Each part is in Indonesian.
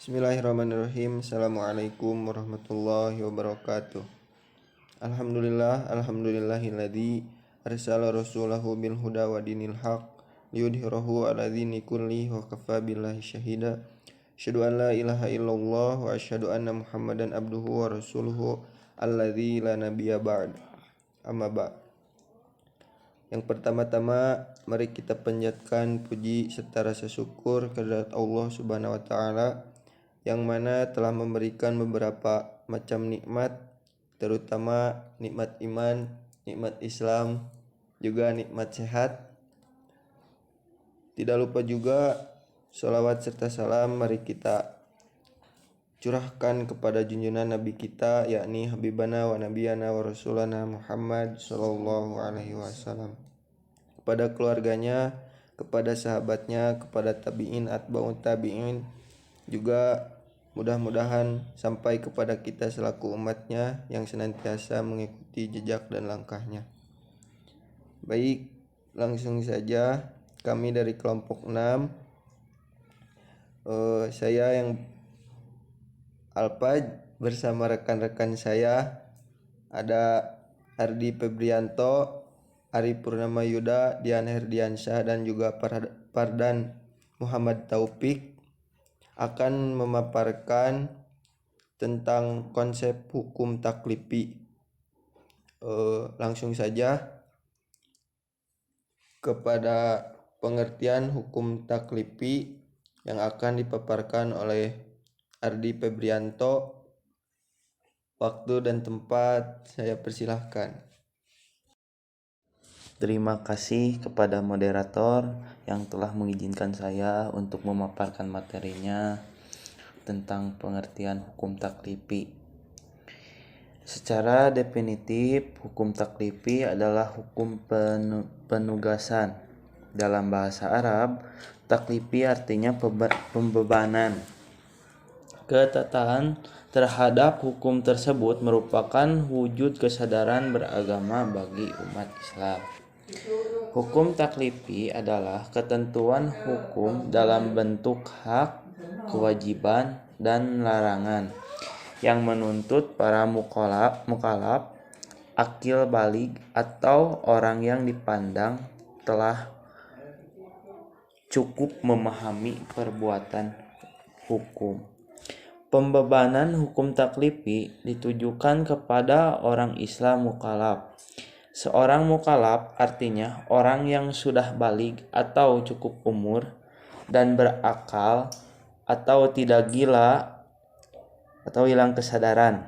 Bismillahirrahmanirrahim. Assalamualaikum warahmatullahi wabarakatuh. Alhamdulillahilladzi arsala rasulahu bil huda wa dinil haq liyudhhirahu ala dini kulli wa kafa billahi syahida. Asyhadu an la ilaha illallah wa asyhadu anna Muhammadan abduhu wa rasuluhu alladzi la nabiyya ba'd. Amma ba'd. Yang pertama-tama mari kita panjatkan puji serta rasa syukur kehadirat Allah Subhanahu wa taala yang mana telah memberikan beberapa macam nikmat, terutama nikmat iman, nikmat Islam, juga nikmat sehat. Tidak lupa juga sholawat serta salam mari kita curahkan kepada junjungan Nabi kita, yakni Habibana wa Nabiyana wa Rasulana Muhammad sallallahu alaihi wasallam, kepada keluarganya, kepada sahabatnya, kepada tabi'in, atba'ut tabi'in, juga mudah-mudahan sampai kepada kita selaku umatnya yang senantiasa mengikuti jejak dan langkahnya. Baik, langsung saja kami dari kelompok 6. Saya yang Alpaj bersama rekan-rekan saya ada Ardi Febrianto, Ari Purnama Yuda, Dian Herdiansyah, dan juga Pardan Muhammad Taufik akan memaparkan tentang konsep hukum taklifi. Langsung saja kepada pengertian hukum taklifi yang akan dipaparkan oleh Ardi Febrianto. Waktu dan tempat saya persilahkan. Terima kasih kepada moderator yang telah mengizinkan saya untuk memaparkan materinya tentang pengertian hukum taklifi. Secara definitif, hukum taklifi adalah hukum penugasan. Dalam bahasa Arab, taklifi artinya pembebanan. Ketetapan terhadap hukum tersebut merupakan wujud kesadaran beragama bagi umat Islam. Hukum taklifi adalah ketentuan hukum dalam bentuk hak, kewajiban, dan larangan yang menuntut para mukallaf, akil baligh, atau orang yang dipandang telah cukup memahami perbuatan hukum. Pembebanan hukum taklifi ditujukan kepada orang Islam mukallaf. Seorang mukallaf artinya orang yang sudah baligh atau cukup umur dan berakal atau tidak gila atau hilang kesadaran.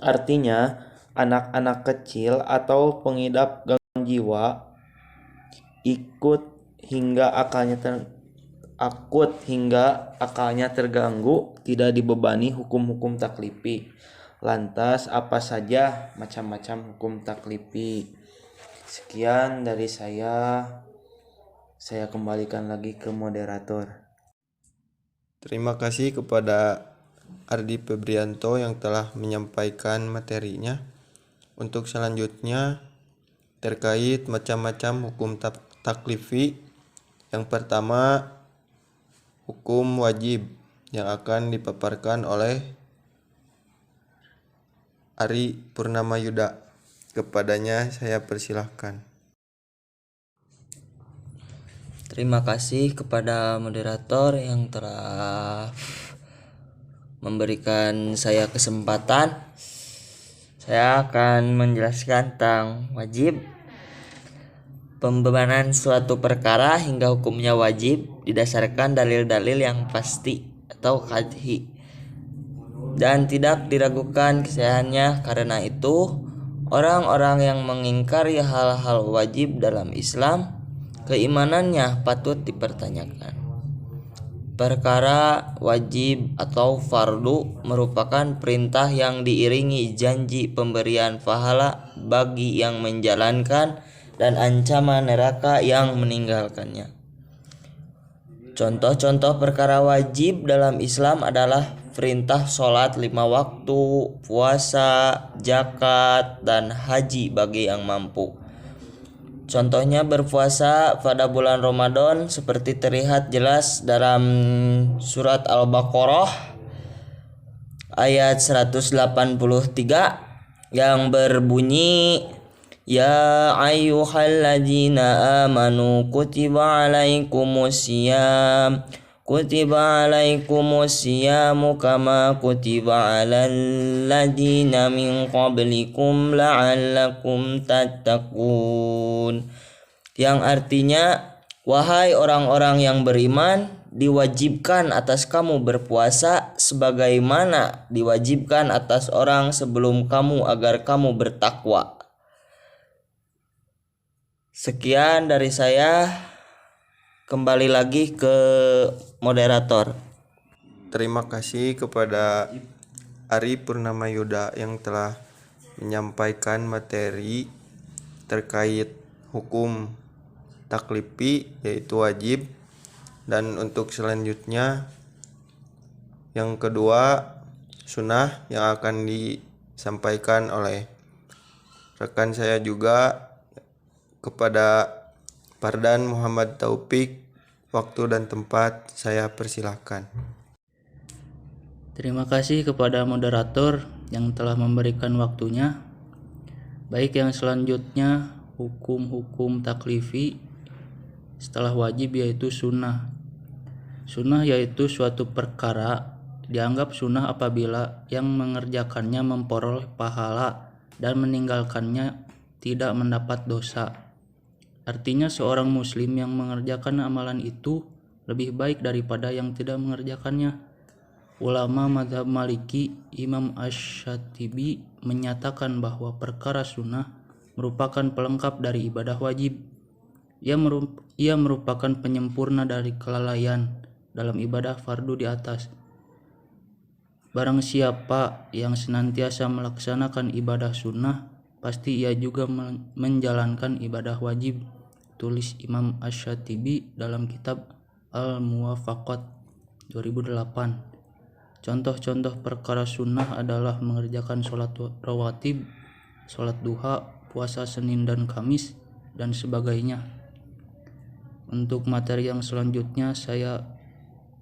Artinya anak-anak kecil atau pengidap gangguan jiwa akut hingga akalnya terganggu tidak dibebani hukum-hukum taklifi. Lantas apa saja macam-macam hukum taklifi? Sekian dari saya kembalikan lagi ke moderator. Terima kasih kepada Ardi Febrianto yang telah menyampaikan materinya. Untuk selanjutnya terkait macam-macam hukum taklifi. Yang pertama, hukum wajib yang akan dipaparkan oleh Ari Purnama Yuda. Kepadanya saya persilahkan. Terima kasih kepada moderator yang telah memberikan saya kesempatan. Saya akan menjelaskan tentang wajib. Pembebanan suatu perkara hingga hukumnya wajib didasarkan dalil-dalil yang pasti atau qadhi dan tidak diragukan kesahihannya. Karena itu, orang-orang yang mengingkari hal-hal wajib dalam Islam, keimanannya patut dipertanyakan. Perkara wajib atau fardu merupakan perintah yang diiringi janji pemberian pahala bagi yang menjalankan dan ancaman neraka yang meninggalkannya. Contoh-contoh perkara wajib dalam Islam adalah perintah sholat 5 waktu, puasa, zakat, dan haji bagi yang mampu. Contohnya berpuasa pada bulan Ramadan seperti terlihat jelas dalam surat Al-Baqarah ayat 183 yang berbunyi, Ya ayyuhalladzina amanu kutiba alaikumusiyam kama kutiba alal ladzina min qablikum la'allakum tattaqun. Yang artinya, wahai orang-orang yang beriman, diwajibkan atas kamu berpuasa sebagaimana diwajibkan atas orang sebelum kamu agar kamu bertakwa. Sekian dari saya. Kembali lagi ke moderator. Terima kasih kepada Ari Purnama Yuda yang telah menyampaikan materi terkait hukum taklifi yaitu wajib, dan untuk selanjutnya yang kedua sunnah yang akan disampaikan oleh rekan saya juga. Kepada Pardan Muhammad Taufik, waktu dan tempat saya persilahkan. Terima kasih kepada moderator yang telah memberikan waktunya. Baik, yang selanjutnya hukum-hukum taklifi setelah wajib yaitu sunnah. Sunnah yaitu suatu perkara dianggap sunnah apabila yang mengerjakannya memperoleh pahala dan meninggalkannya tidak mendapat dosa. Artinya seorang muslim yang mengerjakan amalan itu lebih baik daripada yang tidak mengerjakannya. Ulama mazhab Maliki Imam Asy-Syatibi menyatakan bahwa perkara sunnah merupakan pelengkap dari ibadah wajib. Ia merupakan penyempurna dari kelalaian dalam ibadah fardu di atas. Barang siapa yang senantiasa melaksanakan ibadah sunnah, pasti ia juga menjalankan ibadah wajib, tulis Imam Asy-Syatibi dalam kitab Al-Muwafaqat 2008. Contoh-contoh perkara sunnah adalah mengerjakan sholat rawatib, sholat duha, puasa Senin dan Kamis, dan sebagainya. Untuk materi yang selanjutnya saya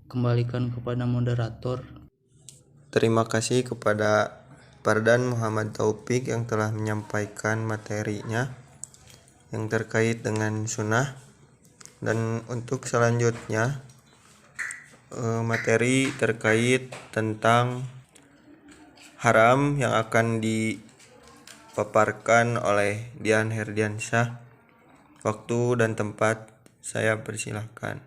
kembalikan kepada moderator. Terima kasih kepada Pardan Muhammad Taufik yang telah menyampaikan materinya yang terkait dengan sunnah. Dan untuk selanjutnya materi terkait tentang haram yang akan dipaparkan oleh Dian Herdiansyah. Waktu dan tempat saya persilahkan.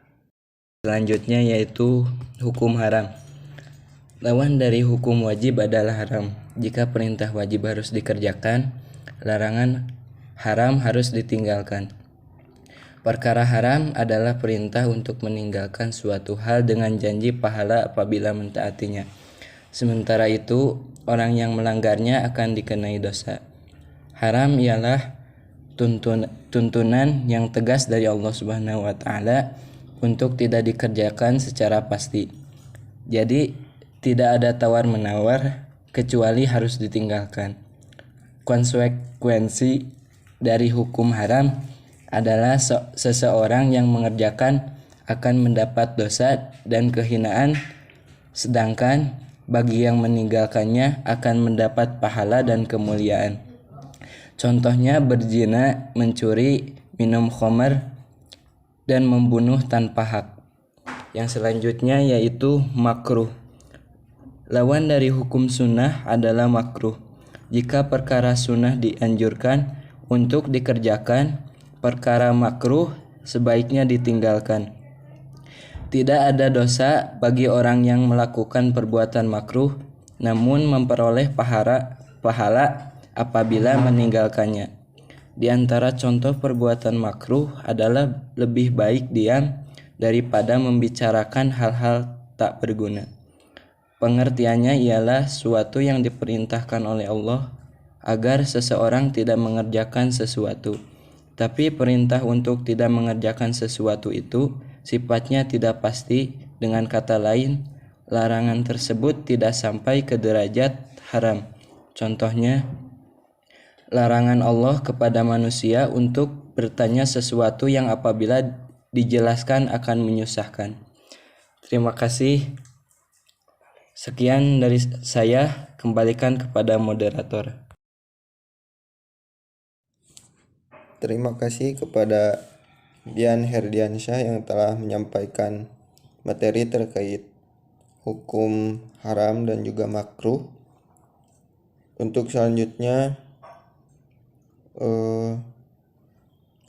Selanjutnya yaitu hukum haram. Lawan dari hukum wajib adalah haram. Jika perintah wajib harus dikerjakan, larangan haram harus ditinggalkan. Perkara haram adalah perintah untuk meninggalkan suatu hal dengan janji pahala apabila mentaatinya. Sementara itu, orang yang melanggarnya akan dikenai dosa. Haram ialah tuntunan yang tegas dari Allah Subhanahu wa taala untuk tidak dikerjakan secara pasti. Jadi, tidak ada tawar-menawar kecuali harus ditinggalkan. Konsekuensi dari hukum haram adalah seseorang yang mengerjakan akan mendapat dosa dan kehinaan, sedangkan bagi yang meninggalkannya akan mendapat pahala dan kemuliaan. Contohnya berzina, mencuri, minum khamar, dan membunuh tanpa hak. Yang selanjutnya yaitu makruh. Lawan dari hukum sunnah adalah makruh. Jika perkara sunnah dianjurkan untuk dikerjakan, perkara makruh sebaiknya ditinggalkan. Tidak ada dosa bagi orang yang melakukan perbuatan makruh, namun memperoleh pahala apabila meninggalkannya. Di antara contoh perbuatan makruh adalah lebih baik diam daripada membicarakan hal-hal tak berguna. Pengertiannya ialah suatu yang diperintahkan oleh Allah agar seseorang tidak mengerjakan sesuatu. Tapi perintah untuk tidak mengerjakan sesuatu itu sifatnya tidak pasti. Dengan kata lain, larangan tersebut tidak sampai ke derajat haram. Contohnya, larangan Allah kepada manusia untuk bertanya sesuatu yang apabila dijelaskan akan menyusahkan. Terima kasih. Sekian dari saya, kembalikan kepada moderator. Terima kasih kepada Dian Herdiansyah yang telah menyampaikan materi terkait hukum haram dan juga makruh. Untuk selanjutnya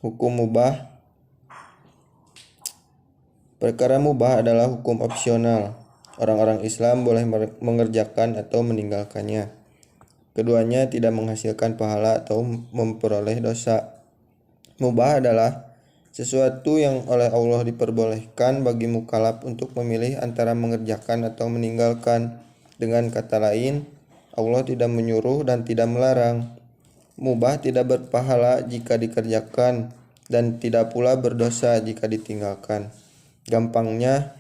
hukum mubah. Perkara mubah adalah hukum opsional. Orang-orang Islam boleh mengerjakan atau meninggalkannya. Keduanya tidak menghasilkan pahala atau memperoleh dosa. Mubah adalah sesuatu yang oleh Allah diperbolehkan bagi mukallaf untuk memilih antara mengerjakan atau meninggalkan. Dengan kata lain, Allah tidak menyuruh dan tidak melarang. Mubah tidak berpahala jika dikerjakan dan tidak pula berdosa jika ditinggalkan. Gampangnya,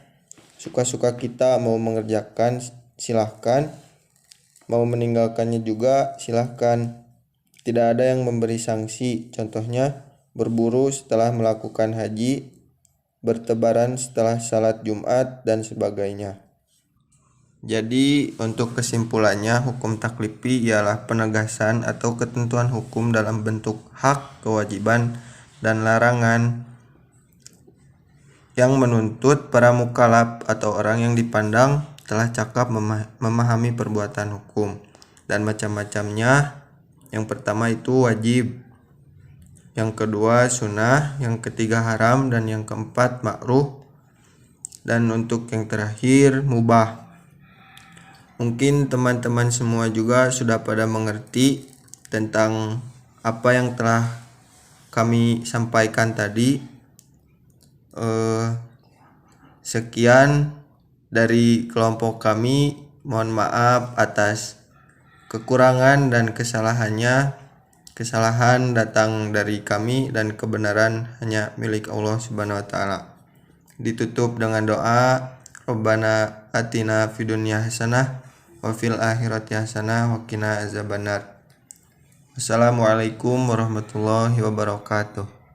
suka-suka kita mau mengerjakan silahkan, mau meninggalkannya juga silahkan. Tidak ada yang memberi sanksi. Contohnya, berburu setelah melakukan haji, bertebaran setelah salat Jumat, dan sebagainya. Jadi untuk kesimpulannya, hukum taklifi ialah penegasan atau ketentuan hukum dalam bentuk hak, kewajiban, dan larangan yang menuntut para mukallaf atau orang yang dipandang telah cakap memahami perbuatan hukum dan macam-macamnya. Yang pertama itu wajib, yang kedua sunnah, yang ketiga haram, dan yang keempat makruh, dan untuk yang terakhir mubah. Mungkin teman-teman semua juga sudah pada mengerti tentang apa yang telah kami sampaikan tadi. Sekian dari kelompok kami. Mohon maaf atas kekurangan dan kesalahannya. Kesalahan datang dari kami dan kebenaran hanya milik Allah Subhanahu wa taala. Ditutup dengan doa, Rabbana atina fid dunya hasanah wa fil akhirati hasanah wa qina azabannar. Wassalamualaikum warahmatullahi wabarakatuh.